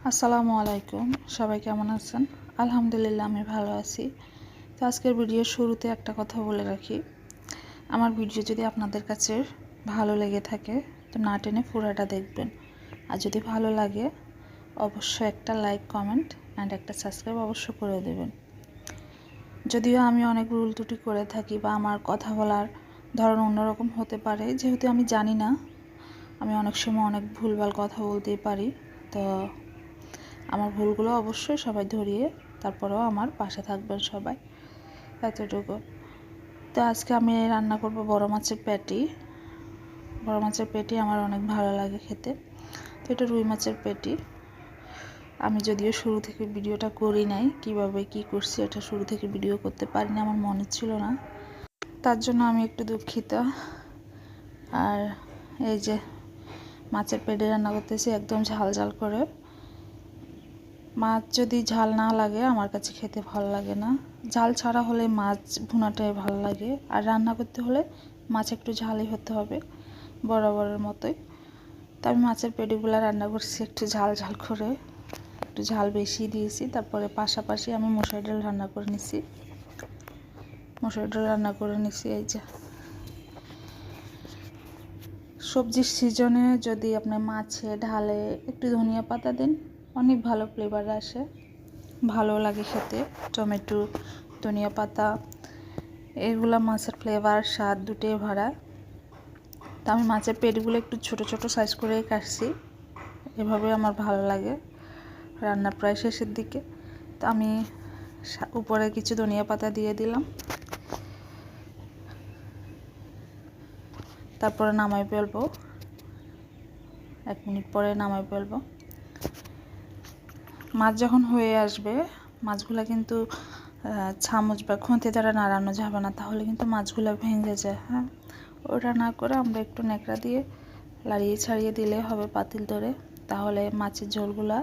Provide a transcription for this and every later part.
আসসালামু আলাইকুম। সবাই কেমন আছেন? আলহামদুলিল্লাহ আমি ভালো আছি। তো আজকের ভিডিওর শুরুতে একটা কথা বলে রাখি, আমার ভিডিও যদি আপনাদের কাছে ভালো লেগে থাকে তো না টেনে পুরোটা দেখবেন, আর যদি ভালো লাগে অবশ্যই একটা লাইক, কমেন্ট অ্যান্ড একটা সাবস্ক্রাইব অবশ্যই করে দেবেন। যদিও আমি অনেক ভুল ত্রুটি করে থাকি বা আমার কথা বলার ধরন অন্যরকম হতে পারে, যেহেতু আমি জানি না, আমি অনেক সময় অনেক ভুলভাল কথা বলতেই পারি। তো আমার ভুলগুলো অবশ্যই সবাই ধরিয়ে তারপরেও আমার পাশে থাকবেন সবাই, এতটুকু। তো আজকে আমি রান্না করব বড় মাছের পেটি। বড় মাছের পেটি আমার অনেক ভালো লাগে খেতে। তো এটা রুই মাছের পেটি। আমি যদিও শুরু থেকে ভিডিওটা করি নাই, কিভাবে কি করছি এটা শুরু থেকে ভিডিও করতে পারিনি, আমার মনে ছিল না, তার জন্য আমি একটু দুঃখিত। আর এই যে মাছের পেটি রান্না করতেছি একদম ঝাল ঝাল করে। মাছ যদি ঝাল না লাগে আমার কাছে খেতে ভালো লাগে না। ঝাল ছাড়া হলে মাছ ভুনাটাই ভালো লাগে, আর রান্না করতে হলে মাছ একটু ঝালই হতে হবে, বরাবরের মতোই। তো আমি মাছের পেটিগুলো রান্না করছি একটু ঝাল ঝাল করে, একটু ঝাল বেশি দিয়েছি। তারপরে পাশাপাশি আমি মসুর ডাল রান্না করে নিছি। এই যে সবজির সিজনে যদি আপনি মাছে ঢালে একটু ধনিয়া পাতা দেন, অনেক ভালো ফ্লেভার আসে, ভালো লাগে খেতে। টমেটো, ধনিয়া পাতা, এগুলা মাছের ফ্লেভার স্বাদ দুটোই ভরা। তো আমি মাছের পেটগুলো একটু ছোট ছোট সাইজ করে কাটছি, এভাবে আমার ভালো লাগে। রান্না প্রায় শেষের দিকে, তো আমি উপরে কিছু ধনিয়া পাতা দিয়ে দিলাম, তারপরে নামাই ফেলবো। 1 মিনিট পরে নামাই ফেলবো। মাছ যখন হয়ে আসবে, মাছগুলা কিন্তু চামচ বা খুন্তি দ্বারা নাড়ানো যাবে না, তাহলে কিন্তু মাছগুলো ভেঙে যায়। হ্যাঁ, ওটা না করে আমরা একটু ন্যাকড়া দিয়ে লাড়িয়ে ছাড়িয়ে দিলে হবে পাতিল ধরে, তাহলে মাছের ঝোলগুলা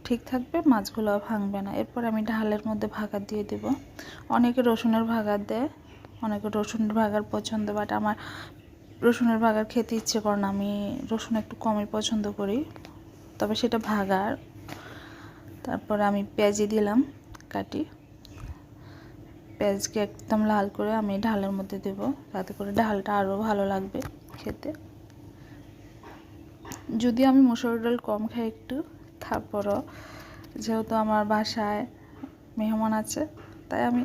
ঠিক থাকবে, মাছগুলো ভাঙবে না। এরপর আমি ঢালের মধ্যে ভাগার দিয়ে দেব। অনেকে রসুনের ভাগার দেয়, অনেকে রসুনের ভাগার পছন্দ, বাট আমার রসুনের ভাগার খেতে ইচ্ছে করে না, আমি রসুন একটু কমই পছন্দ করি, তবে সেটা ভাগার। তারপরে আমি পেঁয়াজি দিলাম কাটি, পেঁয়াজকে একদম লাল করে আমি ঢালের মধ্যে দেব, তাতে করে ঢালটা আরও ভালো লাগবে খেতে। যদি আমি মসুর ডাল কম খাই একটু, তারপরও যেহেতু আমার বাসায় মেহমান আছে তাই আমি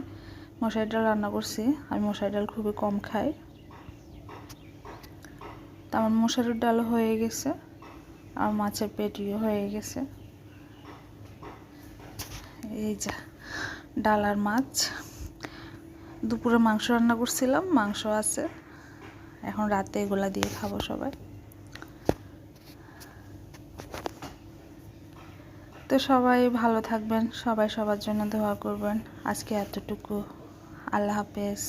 মসুর ডাল রান্না করছি। আমি মসুর ডাল খুবই কম খাই। তো আমার মসুরের ডাল হয়ে গেছে, আর মাছের পেটিও হয়ে গেছে। এই যে ডাল আর মাছ। দুপুরে মাংস রান্না করছিলাম, মাংস আছে, এখন রাতে এগুলা দিয়ে খাবো সবাই। তো সবাই ভালো থাকবেন, সবাই সবার জন্য দোয়া করবেন। আজকে এতটুকু, আল্লাহ হাফেজ।